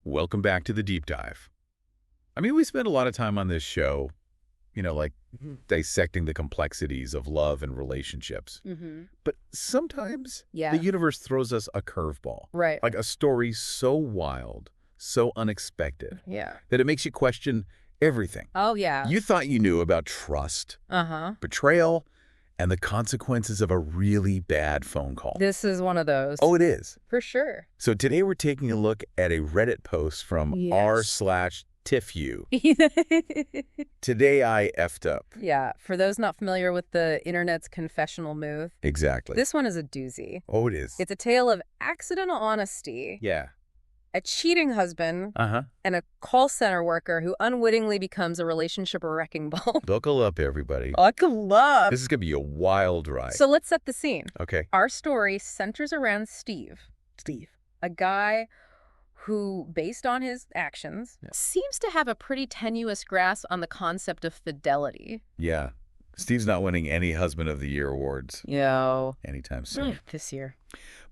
Welcome back to the deep dive. I mean, we spend a lot of time on this show, like dissecting the complexities of love and relationships. But sometimes Yeah. the universe throws us a curveball. Right. Like a story so wild, so unexpected, Yeah. that it makes you question everything. Oh, yeah. You thought you knew about trust, Uh-huh. betrayal, and the consequences of a really bad phone call. This is one of those. Oh, it is. For sure. So today we're taking a look at a Reddit post from Yes. r/TIFU. Today I effed up. Yeah. For those not familiar with the internet's confessional move, Exactly. this one is a doozy. Oh, it is. It's a tale of accidental honesty, Yeah. a cheating husband, Uh-huh. and a call center worker who unwittingly becomes a relationship wrecking ball. Buckle up, everybody. Buckle up. This is going to be a wild ride. So let's set the scene. Okay. Our story centers around Steve, a guy who, based on his actions, seems to have a pretty tenuous grasp on the concept of fidelity. Yeah. Steve's not winning any Husband of the Year awards Yo. anytime soon. This year.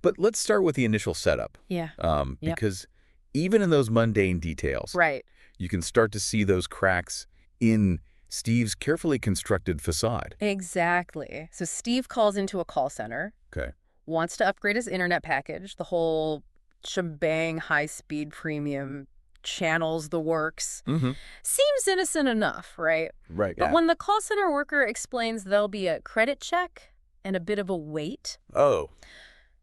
But let's start with the initial setup. Yeah. Yep. Because even in those mundane details, Right. you can start to see those cracks in Steve's carefully constructed facade. Exactly. So Steve calls into a call center, Okay. wants to upgrade his internet package, the whole shebang, high-speed premium, channels, the works. Mm-hmm. Seems innocent enough, right? Right. But when the call center worker explains there'll be a credit check and a bit of a wait, Oh.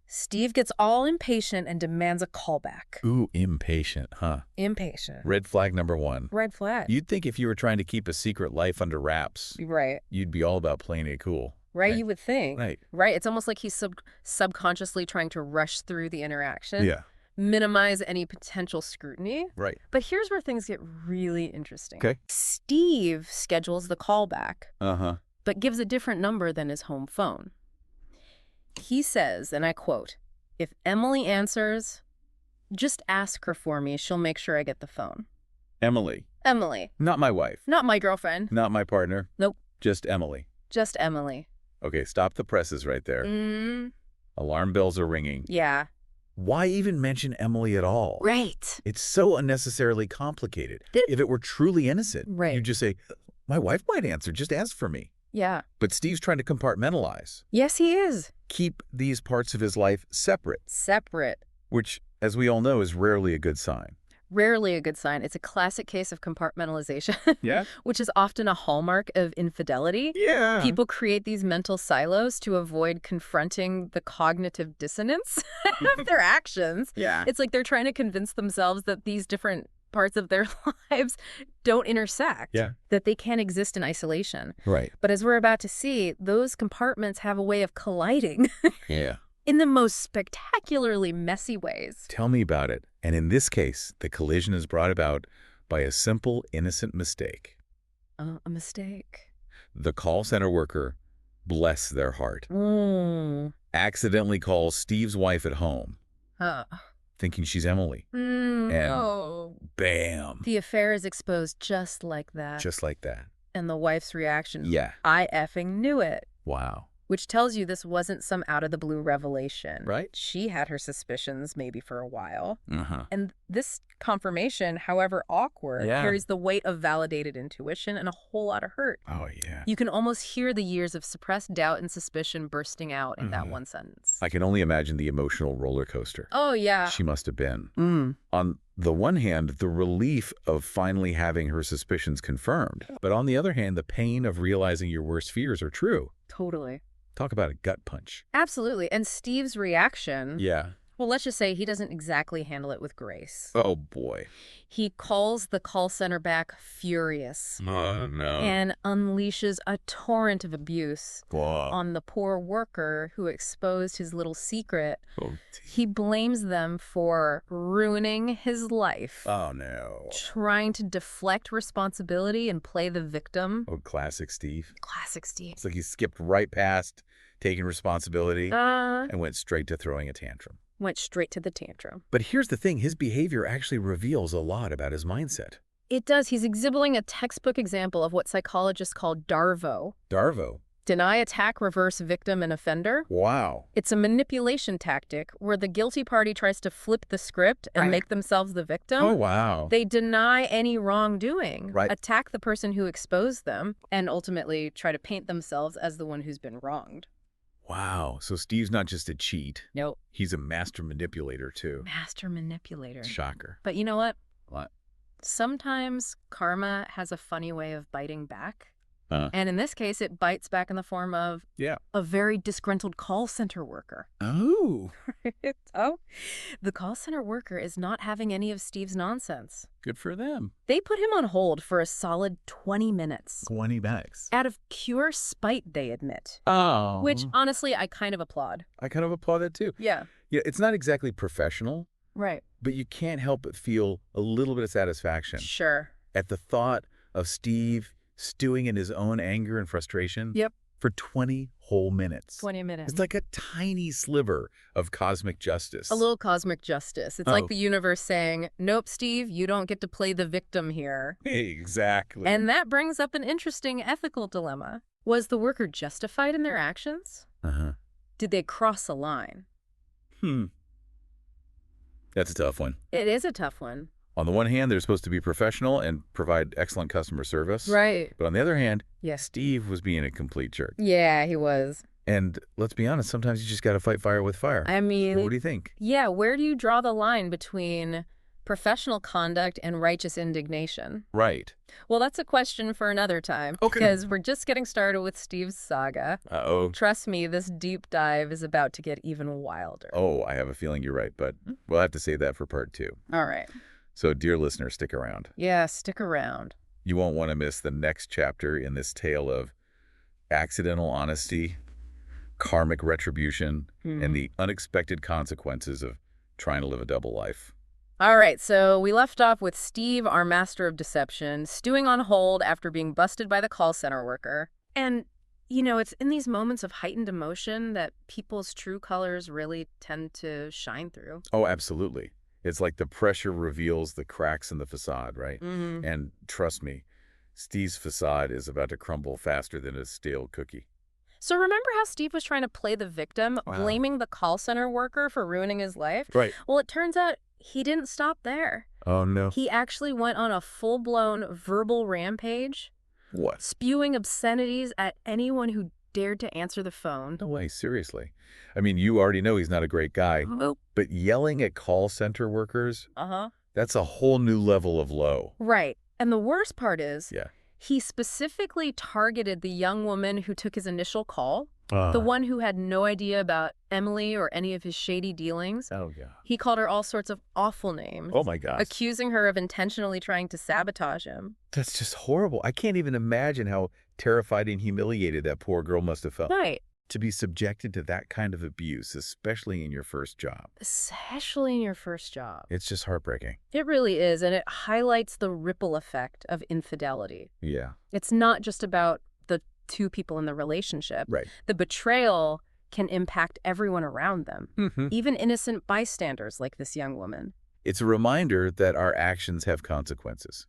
Steve gets all impatient and demands a callback. Ooh, impatient, huh? Impatient. Red flag number one. Red flag. You'd think if you were trying to keep a secret life under wraps, Right. you'd be all about playing it cool. Right, you would think. Right. Right, it's almost like he's subconsciously trying to rush through the interaction. Yeah. Minimize any potential scrutiny. Right. But here's where things get really interesting. Okay. Steve schedules the callback, Uh-huh. but gives a different number than his home phone. He says, and I quote, "If Emily answers, just ask her for me. She'll make sure I get the phone." Emily. Emily. Not my wife. Not my girlfriend. Not my partner. Nope. Just Emily. Just Emily. Okay, stop the presses right there. Alarm bells are ringing. Yeah. Why even mention Emily at all? Right. It's so unnecessarily complicated. If it were truly innocent, Right. you'd just say, my wife might answer, just ask for me. Yeah. But Steve's trying to compartmentalize. Yes, he is. Keep these parts of his life separate, Separate. which, as we all know, is rarely a good sign. Rarely a good sign. It's a classic case of compartmentalization, Yeah? which is often a hallmark of infidelity. Yeah. People create these mental silos to avoid confronting the cognitive dissonance of their actions. Yeah. It's like they're trying to convince themselves that these different parts of their lives don't intersect, Yeah. that they can't exist in isolation. Right. But as we're about to see, those compartments have a way of colliding Yeah. in the most spectacularly messy ways. Tell me about it. And in this case, the collision is brought about by a simple, innocent mistake. A mistake. The call center worker, bless their heart, Mm. accidentally calls Steve's wife at home, thinking she's Emily. And No. bam. The affair is exposed just like that. Just like that. And the wife's reaction, Yeah. I effing knew it. Wow. Which tells you this wasn't some out-of-the-blue revelation. Right. She had her suspicions maybe for a while. Uh-huh. And this confirmation, however awkward, Yeah. carries the weight of validated intuition and a whole lot of hurt. Oh, yeah. You can almost hear the years of suppressed doubt and suspicion bursting out in that one sentence. I can only imagine the emotional roller coaster Oh, yeah. she must have been. On the one hand, the relief of finally having her suspicions confirmed. But on the other hand, the pain of realizing your worst fears are true. Totally. Talk about a gut punch. Absolutely. And Steve's reaction, Yeah. well, let's just say he doesn't exactly handle it with grace. Oh, boy. He calls the call center back furious Oh, no. and unleashes a torrent of abuse on the poor worker who exposed his little secret. Oh, He blames them for ruining his life, oh, no. trying to deflect responsibility and play the victim. Oh, classic Steve. Classic Steve. It's like he skipped right past taking responsibility and went straight to throwing a tantrum. Went straight to the tantrum. But here's the thing. His behavior actually reveals a lot about his mindset. It does. He's exhibiting a textbook example of what psychologists call DARVO. Darvo. Deny, attack, reverse, victim, and offender. Wow. It's a manipulation tactic where the guilty party tries to flip the script and make themselves the victim. Oh, wow. They deny any wrongdoing, Right. attack the person who exposed them, and ultimately try to paint themselves as the one who's been wronged. Wow. So Steve's not just a cheat. Nope. He's a master manipulator, too. Master manipulator. Shocker. But you know what? What? Sometimes karma has a funny way of biting back. Uh. And in this case, it bites back in the form of a very disgruntled call center worker. Oh. So, the call center worker is not having any of Steve's nonsense. Good for them. They put him on hold for a solid 20 minutes. 20 bucks. Out of pure spite, they admit. Oh. Which, honestly, I kind of applaud. I kind of applaud that, too. Yeah. Yeah, it's not exactly professional, Right. but you can't help but feel a little bit of satisfaction Sure. at the thought of Steve stewing in his own anger and frustration for 20 whole minutes. 20 minutes. It's like a tiny sliver of cosmic justice. A little cosmic justice. It's like the universe saying, nope, Steve, you don't get to play the victim here. Exactly. And that brings up an interesting ethical dilemma. Was the worker justified in their actions? Uh-huh. Did they cross a line? That's a tough one. It is a tough one. On the one hand, they're supposed to be professional and provide excellent customer service. Right. But on the other hand, Yes. Steve was being a complete jerk. Yeah, he was. And let's be honest, sometimes you just got to fight fire with fire. I mean, What do you think? yeah, where do you draw the line between professional conduct and righteous indignation? Right. Well, that's a question for another time. Okay. Because we're just getting started with Steve's saga. Uh-oh. Trust me, this deep dive is about to get even wilder. Oh, I have a feeling you're right, but we'll have to save that for part 2. All right. So, dear listener, stick around. Yeah, stick around. You won't want to miss the next chapter in this tale of accidental honesty, karmic retribution, and the unexpected consequences of trying to live a double life. All right, so we left off with Steve, our master of deception, stewing on hold after being busted by the call center worker. And, you know, it's in these moments of heightened emotion that people's true colors really tend to shine through. Oh, absolutely. It's like the pressure reveals the cracks in the facade, right? Mm-hmm. And trust me, Steve's facade is about to crumble faster than a stale cookie. So remember how Steve was trying to play the victim, blaming the call center worker for ruining his life? Right. Well, it turns out he didn't stop there. Oh, no. He actually went on a full-blown verbal rampage, What? spewing obscenities at anyone who dared to answer the phone. No way, seriously. I mean, you already know he's not a great guy, but yelling at call center workers, that's a whole new level of low. Right. And the worst part is, Yeah. he specifically targeted the young woman who took his initial call, the one who had no idea about Emily or any of his shady dealings. Oh, yeah. He called her all sorts of awful names. Oh, my gosh. Accusing her of intentionally trying to sabotage him. That's just horrible. I can't even imagine how terrified and humiliated that poor girl must have felt. Right. To be subjected to that kind of abuse, especially in your first job. Especially in your first job. It's just heartbreaking. It really is, and it highlights the ripple effect of infidelity. Yeah. It's not just about the two people in the relationship. Right. The betrayal can impact everyone around them, even innocent bystanders like this young woman. It's a reminder that our actions have consequences,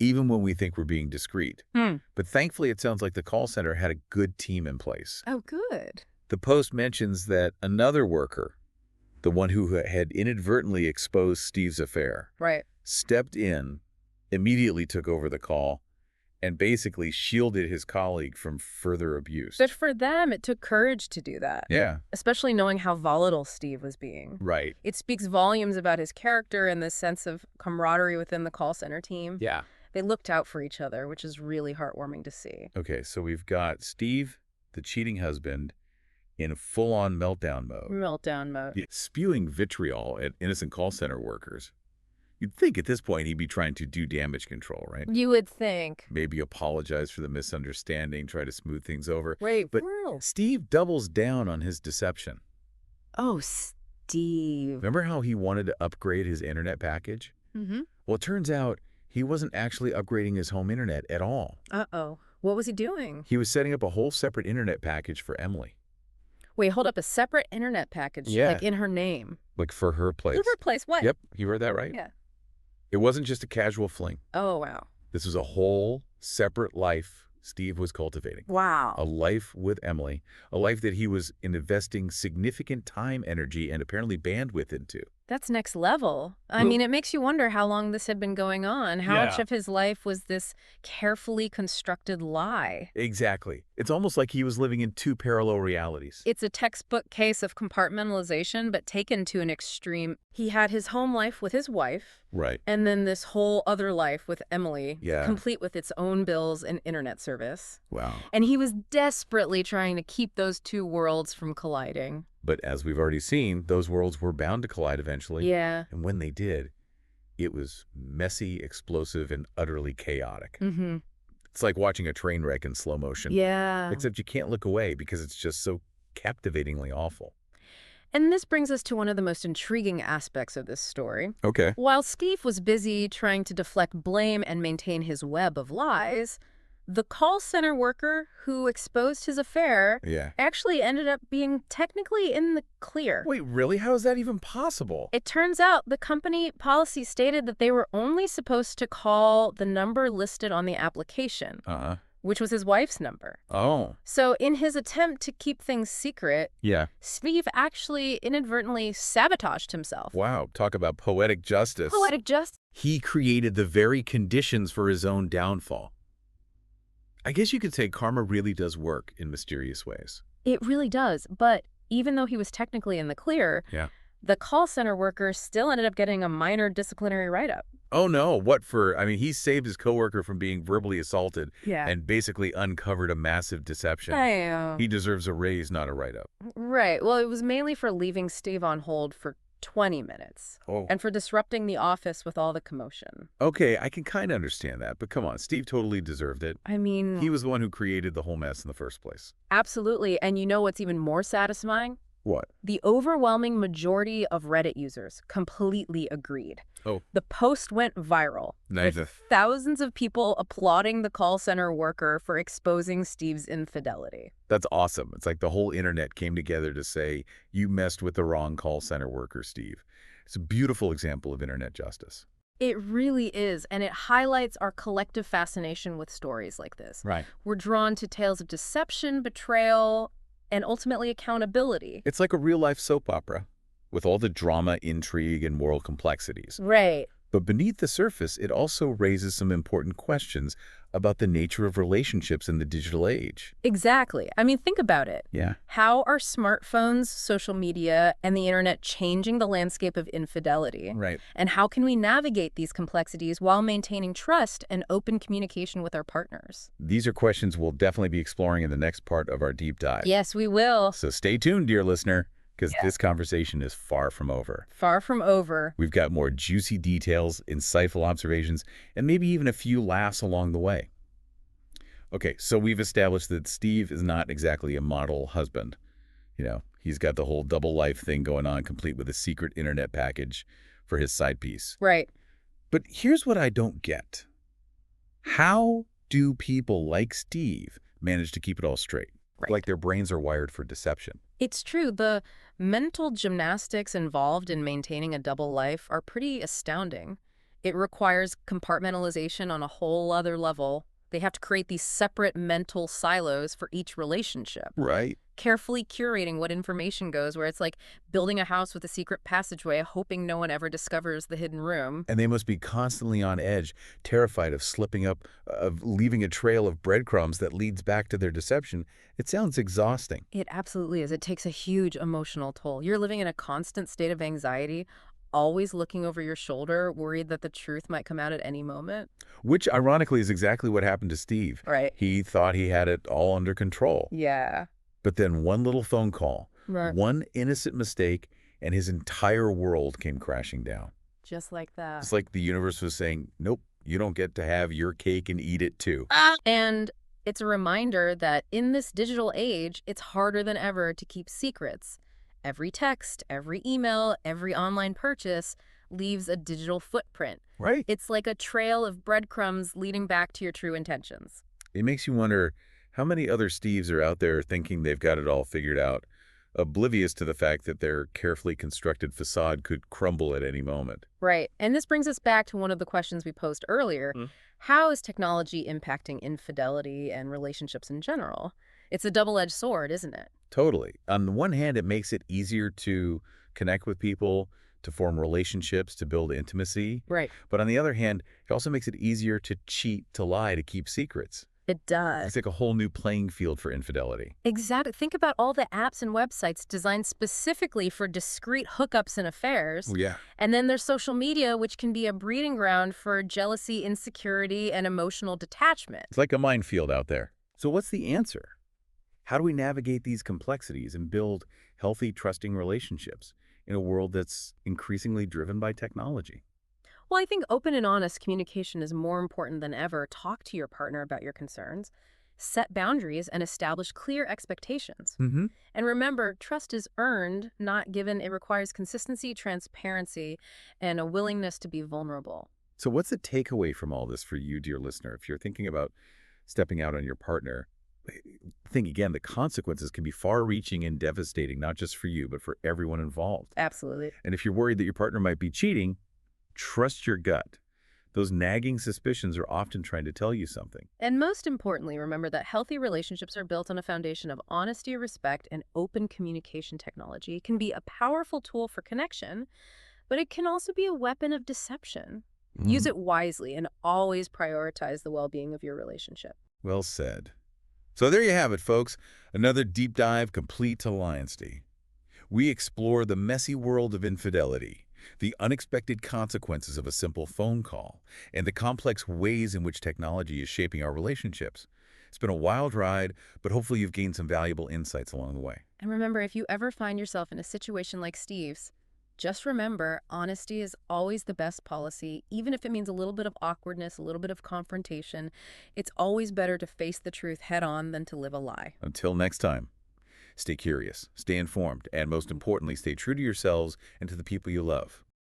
even when we think we're being discreet. But thankfully, it sounds like the call center had a good team in place. Oh, good. The Post mentions that another worker, the one who had inadvertently exposed Steve's affair, Right. stepped in, immediately took over the call, and basically shielded his colleague from further abuse. But for them, it took courage to do that. Yeah. Especially knowing how volatile Steve was being. Right. It speaks volumes about his character and the sense of camaraderie within the call center team. Yeah. They looked out for each other, which is really heartwarming to see. Okay, so we've got Steve, the cheating husband, in full-on meltdown mode. Meltdown mode. Spewing vitriol at innocent call center workers. You'd think at this point he'd be trying to do damage control, right? You would think. Maybe apologize for the misunderstanding, try to smooth things over. Wait, But bro. Steve doubles down on his deception. Oh, Steve. Remember how he wanted to upgrade his internet package? Well, it turns out he wasn't actually upgrading his home internet at all. Uh-oh. What was he doing? He was setting up a whole separate internet package for Emily. Wait, hold up. A separate internet package, Yeah. like in her name. Like for her place. In her place, what? Yep, you heard that right? Yeah. It wasn't just a casual fling. Oh, wow. This was a whole separate life Steve was cultivating. A Wow. life with Emily, a life that he was investing significant time, energy, and apparently bandwidth into. That's next level. I Well, mean, it makes you wonder how long this had been going on. How much yeah, of his life was this carefully constructed lie? exactly. It's almost like he was living in two parallel realities. It's a textbook case of compartmentalization, but taken to an extreme. He had his home life with his wife, Right. and then this whole other life with Emily, Yeah. complete with its own bills and internet service. Wow. And he was desperately trying to keep those two worlds from colliding. But as we've already seen, those worlds were bound to collide eventually. Yeah. And when they did, it was messy, explosive, and utterly chaotic. Mm-hmm. It's like watching a train wreck in slow motion. Yeah. Except you can't look away because it's just so captivatingly awful. And this brings us to one of the most intriguing aspects of this story. Okay. While Steve was busy trying to deflect blame and maintain his web of lies, the call center worker who exposed his affair Yeah. actually ended up being technically in the clear. Wait, really? How is that even possible? It turns out the company policy stated that they were only supposed to call the number listed on the application, Uh-huh. which was his wife's number. Oh. So in his attempt to keep things secret, Yeah. Steve actually inadvertently sabotaged himself. Wow. Talk about poetic justice. Poetic justice. He created the very conditions for his own downfall. I guess you could say karma really does work in mysterious ways. It really does. But even though he was technically in the clear, Yeah. the call center worker still ended up getting a minor disciplinary write-up. Oh, no. What for? I mean, he saved his coworker from being verbally assaulted Yeah. and basically uncovered a massive deception. He deserves a raise, not a write-up. Right. Well, it was mainly for leaving Steve on hold for 20 minutes Oh. and for disrupting the office with all the commotion. Okay, I can kind of understand that, but come on, Steve totally deserved it. I mean, He was the one who created the whole mess in the first place. absolutely. And you know what's even more satisfying? What? The overwhelming majority of Reddit users completely agreed. Oh. The post went viral, Nice. with thousands of people applauding the call center worker for exposing Steve's infidelity. That's awesome. It's like the whole internet came together to say, you messed with the wrong call center worker, Steve. It's a beautiful example of internet justice. It really is, and it highlights our collective fascination with stories like this. Right. We're drawn to tales of deception, betrayal, and ultimately accountability. It's like a real-life soap opera with all the drama, intrigue, and moral complexities. Right. But beneath the surface, it also raises some important questions about the nature of relationships in the digital age. Exactly. I mean, think about it. Yeah. How are smartphones, social media, and the internet changing the landscape of infidelity? Right. And how can we navigate these complexities while maintaining trust and open communication with our partners? These are questions we'll definitely be exploring in the next part of our deep dive. Yes, we will. So stay tuned, dear listener, because this conversation is far from over. Far from over. We've got more juicy details, insightful observations, and maybe even a few laughs along the way. Okay, so we've established that Steve is not exactly a model husband. You know, he's got the whole double life thing going on, complete with a secret internet package for his side piece. Right. But here's what I don't get. How do people like Steve manage to keep it all straight? Right. Like their brains are wired for deception. It's true. The mental gymnastics involved in maintaining a double life are pretty astounding. It requires compartmentalization on a whole other level. They have to create these separate mental silos for each relationship, Right. carefully curating what information goes, where it's like building a house with a secret passageway, hoping no one ever discovers the hidden room. And they must be constantly on edge, terrified of slipping up, of leaving a trail of breadcrumbs that leads back to their deception. It sounds exhausting. It absolutely is. It takes a huge emotional toll. You're living in a constant state of anxiety, always looking over your shoulder, worried that the truth might come out at any moment. Which, ironically, is exactly what happened to Steve. Right. He thought he had it all under control. Yeah. But then one little phone call, Right. one innocent mistake, and his entire world came crashing down. Just like that. It's like the universe was saying, nope, you don't get to have your cake and eat it too. And it's a reminder that in this digital age, it's harder than ever to keep secrets. Every text, every email, every online purchase leaves a digital footprint. Right? It's like a trail of breadcrumbs leading back to your true intentions. It makes you wonder how many other Steves are out there thinking they've got it all figured out, oblivious to the fact that their carefully constructed facade could crumble at any moment. Right. And this brings us back to one of the questions we posed earlier. How is technology impacting infidelity and relationships in general? It's a double-edged sword, isn't it? Totally. On the one hand, it makes it easier to connect with people, to form relationships, to build intimacy. Right. But on the other hand, it also makes it easier to cheat, to lie, to keep secrets. It It's does. like a whole new playing field for infidelity. Exactly. Think about all the apps and websites designed specifically for discreet hookups and affairs. Oh, yeah. And then there's social media, which can be a breeding ground for jealousy, insecurity, and emotional detachment. It's like a minefield out there. So what's the answer? How do we navigate these complexities and build healthy, trusting relationships in a world that's increasingly driven by technology? Well, I think open and honest communication is more important than ever. Talk to your partner about your concerns, set boundaries, and establish clear expectations. Mm-hmm. And remember, trust is earned, not given. It requires consistency, transparency, and a willingness to be vulnerable. So what's the takeaway from all this for you, dear listener? If you're thinking about stepping out on your partner, think again, the consequences can be far-reaching and devastating, not just for you, but for everyone involved. Absolutely. And if you're worried that your partner might be cheating, trust your gut. Those nagging suspicions are often trying to tell you something. And most importantly, remember that healthy relationships are built on a foundation of honesty, respect, and open communication. Technology can be a powerful tool for connection, but it can also be a weapon of deception. Use it wisely and always prioritize the well-being of your relationship. Well said. So there you have it, folks. Another deep dive complete to Lionsty. We explore the messy world of infidelity, the unexpected consequences of a simple phone call, and the complex ways in which technology is shaping our relationships. It's been a wild ride, but hopefully you've gained some valuable insights along the way. And remember, if you ever find yourself in a situation like Steve's, just remember, honesty is always the best policy, even if it means a little bit of awkwardness, a little bit of confrontation. It's always better to face the truth head on than to live a lie. Until next time, stay curious, stay informed, and most importantly, stay true to yourselves and to the people you love.